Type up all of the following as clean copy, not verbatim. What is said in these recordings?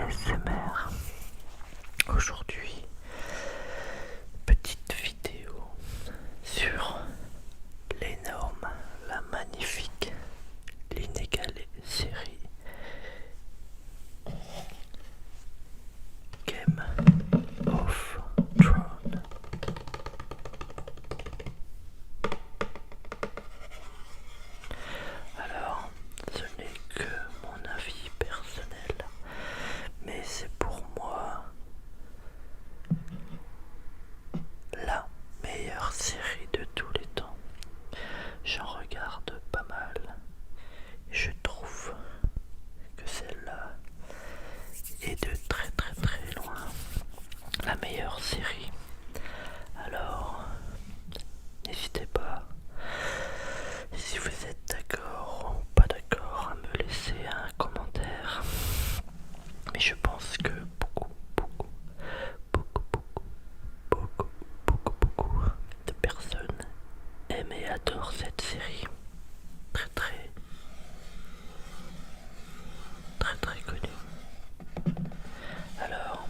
ASMR. Aujourd'hui, petite vidéo sur l'énorme, la magnifique, l'inégalée série Game of Thrones. Alors, ce n'est que mon avis personnel, mais c'est pour moi la meilleure série de tous les temps. J'en regarde pas mal et je trouve que celle-là est de très loin la meilleure série. Alors, n'hésitez pas, si vous êtes d'accord ou pas d'accord, à me laisser un commentaire. Mais je pense que beaucoup de personnes aiment et adorent cette série. Très connue. Alors,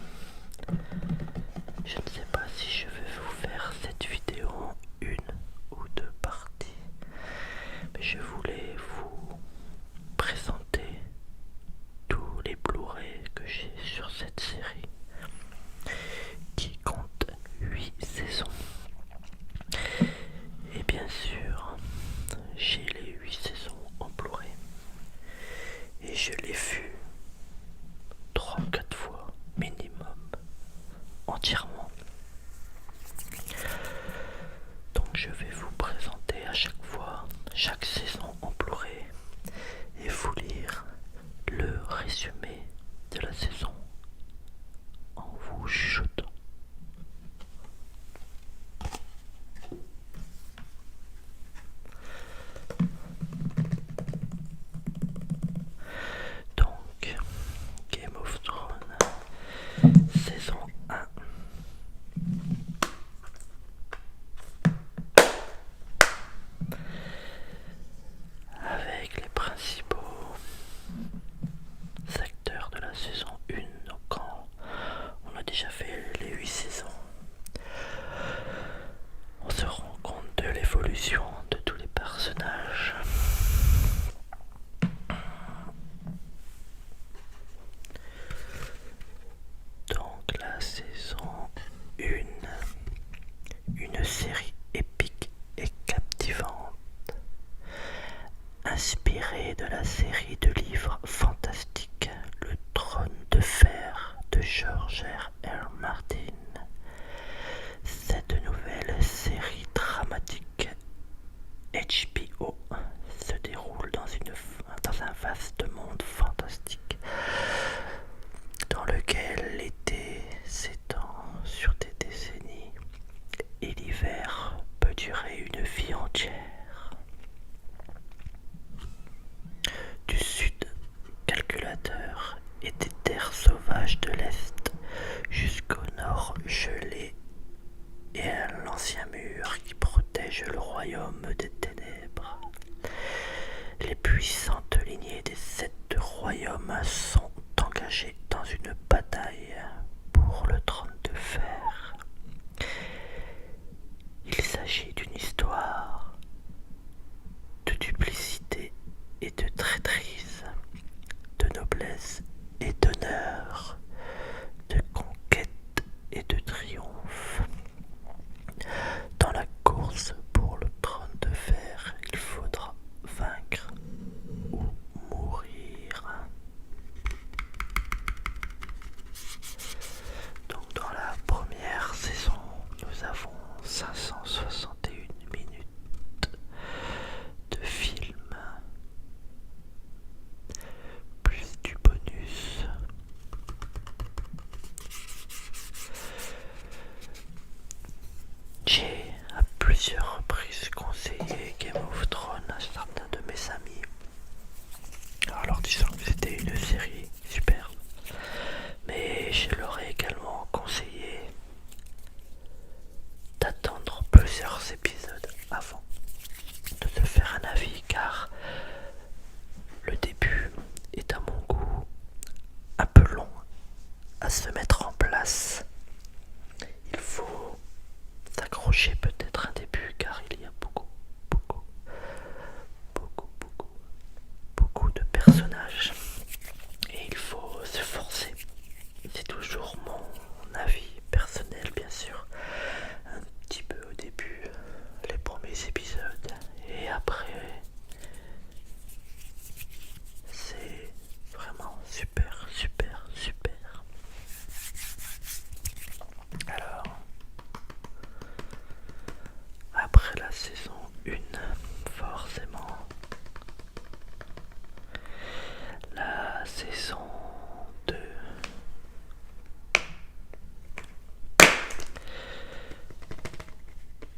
je ne sais pas si je vais vous faire cette vidéo en une ou deux parties, mais je voulais vous présenter tous les Blu-ray que j'ai sur cette série qui compte 8 saisons. Et bien sûr, j'ai les 8 saisons en Blu-ray et je l'ai vu 3-4 fois minimum entièrement. Donc je vais vous présenter à chaque fois chaque saison en Blu-ray et vous lire le résumé de la saison en vous chuchotant. Donc, Game of Thrones, saison 1. Avec les principaux acteurs de la saison 1, donc quand on a déjà fait les 8 saisons, on se rend compte de l'évolution de tous les personnages. Donc la saison 1, une série épique et captivante, inspirée de la série de livres fantastiques Le Trône de Fer de George R.R. Martin. Cette nouvelle série dramatique HBO se déroule dans un vaste monde fantastique dans lequel l'été s'étend sur des décennies et l'hiver peut durer une vie entière. Du sud calculateur et des terres sauvages de l'est jusqu'au nord gelé et à l'ancien mur qui protège le royaume des ténèbres. Les puissantes lignées des 7 royaumes sont engagées dans une bataille pour le trône de fer. Il s'agit d'une histoire de duplicité et de traîtrise, de noblesse et d'honneur, de conquête et de triomphe. Dans la course pour le trône de fer, il faudra vaincre ou mourir. Donc dans la première saison, nous avons 561 minutes de film, plus du bonus. J'ai à plusieurs reprises conseillé Game of Thrones à certains de mes amis, alors disant que c'était une série superbe, mais je leur ai également conseillé d'attendre plusieurs épisodes avant de se faire un avis, car le début est à mon goût un peu long à se mettre en place. Il faut s'accrocher peut-être un début car il y a beaucoup, beaucoup, beaucoup de personnages et il faut se forcer. C'est toujours mon avis personnel bien sûr. Un petit peu au début, les premiers épisodes et après c'est vraiment super, super, super. Alors, après la saison 1, forcément, la saison 2,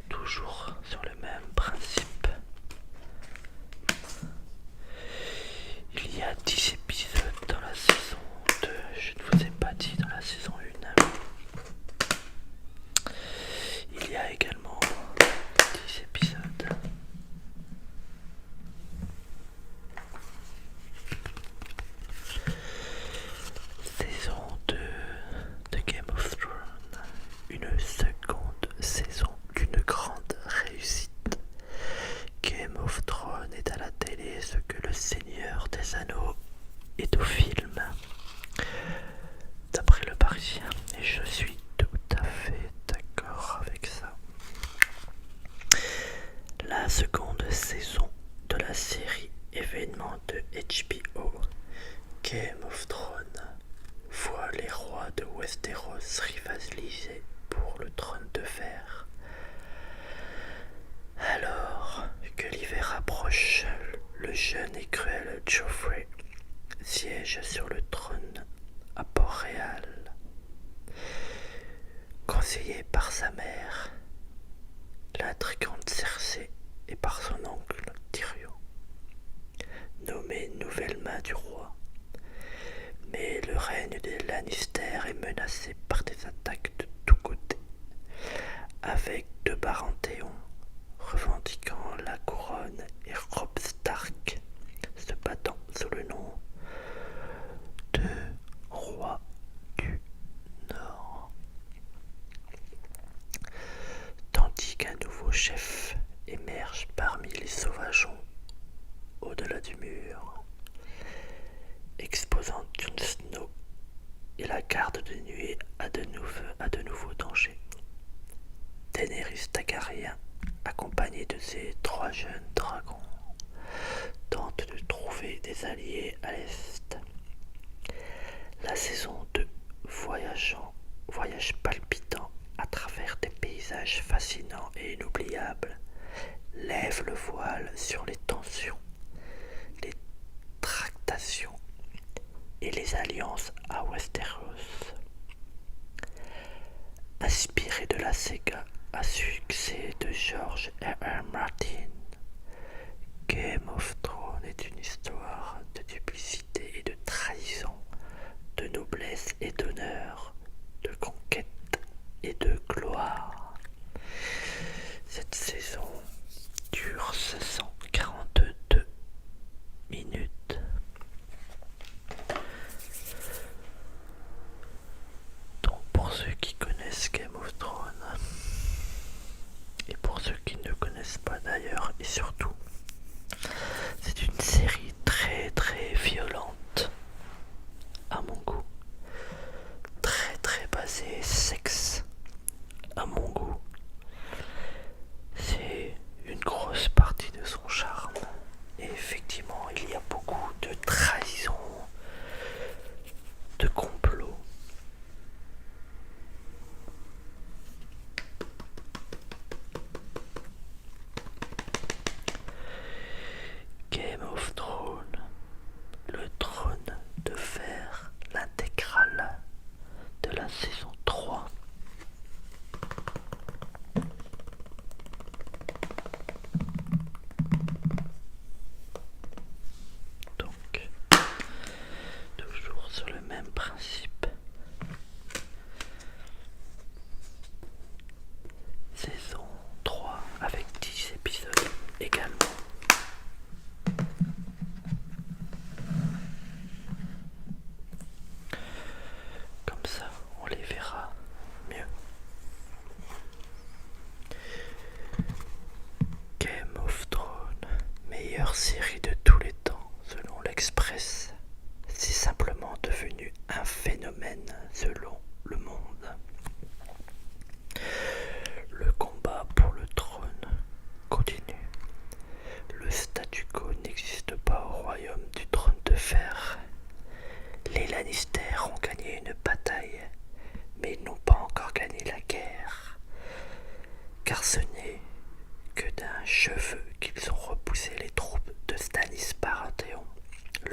toujours sur le même principe. Il y a 10 épisodes dans la saison 2, je ne vous ai pas dit dans la saison 1. Il y a également 10 épisodes. Saison 2 de Game of Thrones, une seconde saison d'une grande réussite. Game of Thrones est à la télé ce que le Seigneur des Anneaux est au film, d'après le Parisien, et je suis tout à fait d'accord avec ça. La seconde saison de la série événement de HBO Game of Thrones voit les rois de Westeros rivaliser pour le trône de fer. Alors que l'hiver approche, le jeune et cruel Joffrey siège sur le trône à Port-Réal. Conseillé par sa mère, l'intrigante Cersei, et par son oncle Tyrion, nommé nouvelle main du roi. Mais le règne des Lannister est menacé par des attaques de tous côtés, avec deux Baratheons revendiquant la couronne et Robb Stark se battant sous le nom de roi du Nord. Tandis qu'un nouveau chef émerge parmi les sauvageons au-delà du mur, exposant Jon Snow et la garde de nuit à de nouveaux dangers. Daenerys Targaryen, accompagnée de ses 3 jeunes dragons, tente de trouver des alliés à l'est. La saison 2, voyage palpitant à travers des paysages fascinants et inoubliables, lève le voile sur les tensions, les tractations et les alliances à Westeros. Inspiré de la saga à succès de George R.R. Martin, Game of Thrones est une histoire de duplicité et de trahison, de noblesse et d'honneur, de conquête et de gloire. Cette saison dure 542 minutes. Donc pour ceux qui connaissent Game of Thrones, et pour ceux qui ne connaissent pas d'ailleurs, et surtout, c'est une série très très violente, à mon goût, très très basée sexe, à mon goût. C'est une grosse partie de son charme. Et effectivement, il y a beaucoup de trahison, de complot. Game of Thrones, le trône de fer, l'intégrale de la saison 3. Donc, toujours sur le même principe. Saison 3 avec 10 épisodes également. Comme ça, semaines selon Le Monde. Le combat pour le trône continue. Le statu quo n'existe pas au royaume du trône de fer. Les Lannister ont gagné une bataille, mais ils n'ont pas encore gagné la guerre, car ce n'est que d'un cheveu qu'ils ont repoussé les troupes de Stannis Baratheon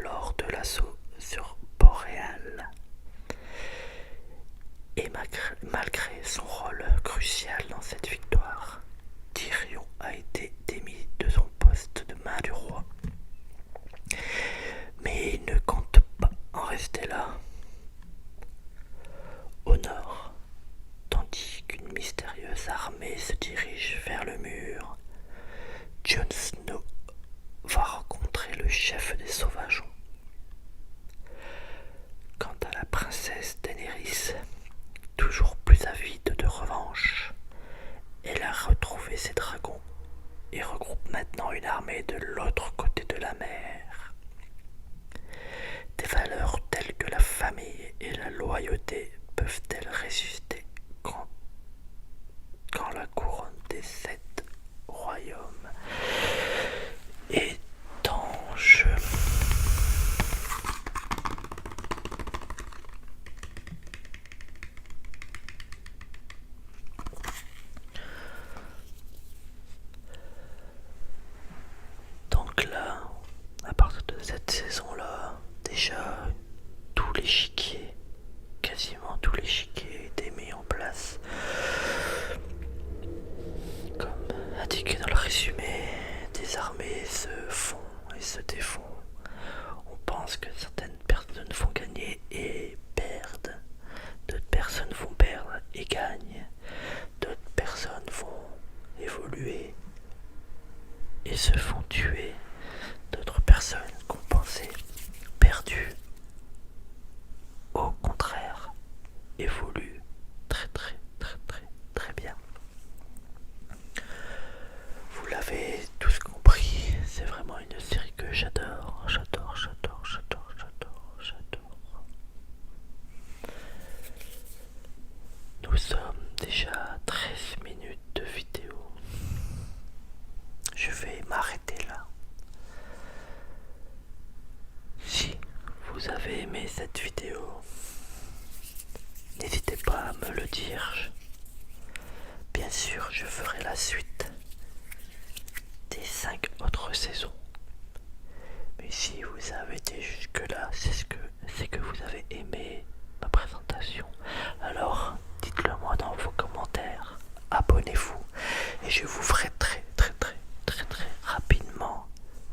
lors de l'assaut sur Port-Réal. Et malgré son rôle crucial dans cette victoire, Tyrion a été démis de son poste de main du roi. Mais il ne compte pas en rester là. Au nord, tandis qu'une mystérieuse armée se dirige vers le mur, Jon Snow va rencontrer le chef des sauvageons. Quant à la princesse Daenerys, toujours plus avide de revanche, elle a retrouvé ses dragons et regroupe maintenant une armée de l'autre côté de la mer. Des valeurs telles que la famille et la loyauté peuvent-elles résister quand la couronne des 7 royaumes est en jeu? Donc là, à partir de cette saison-là, déjà tout l'échiquier, quasiment tout l'échiquier était mis en place. Comme indiqué dans le résumé, des armées se font et se défont. On pense que certaines personnes vont gagner et perdent, d'autres personnes vont perdre et gagnent, d'autres personnes vont évoluer et se font tuer, d'autres personnes qu'on pensait perdues, au contraire, évoluent très très très très très bien. Vous l'avez tous compris, c'est vraiment une série que j'adore. Nous sommes déjà à 13 minutes de vidéo. Je vais m'arrêter là. Si vous avez aimé cette vidéo, n'hésitez pas à me le dire. Bien sûr, je ferai la suite des 5 autres saisons. Mais si vous avez été jusque là, c'est que vous avez aimé ma présentation. Alors, dites-le moi dans vos commentaires. Abonnez-vous et je vous ferai très rapidement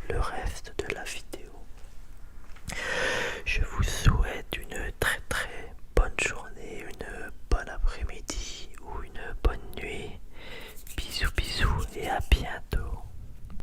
le reste de la vidéo. Je vous souhaite une très bonne journée, une bonne après-midi ou une bonne nuit. Bisous et à bientôt.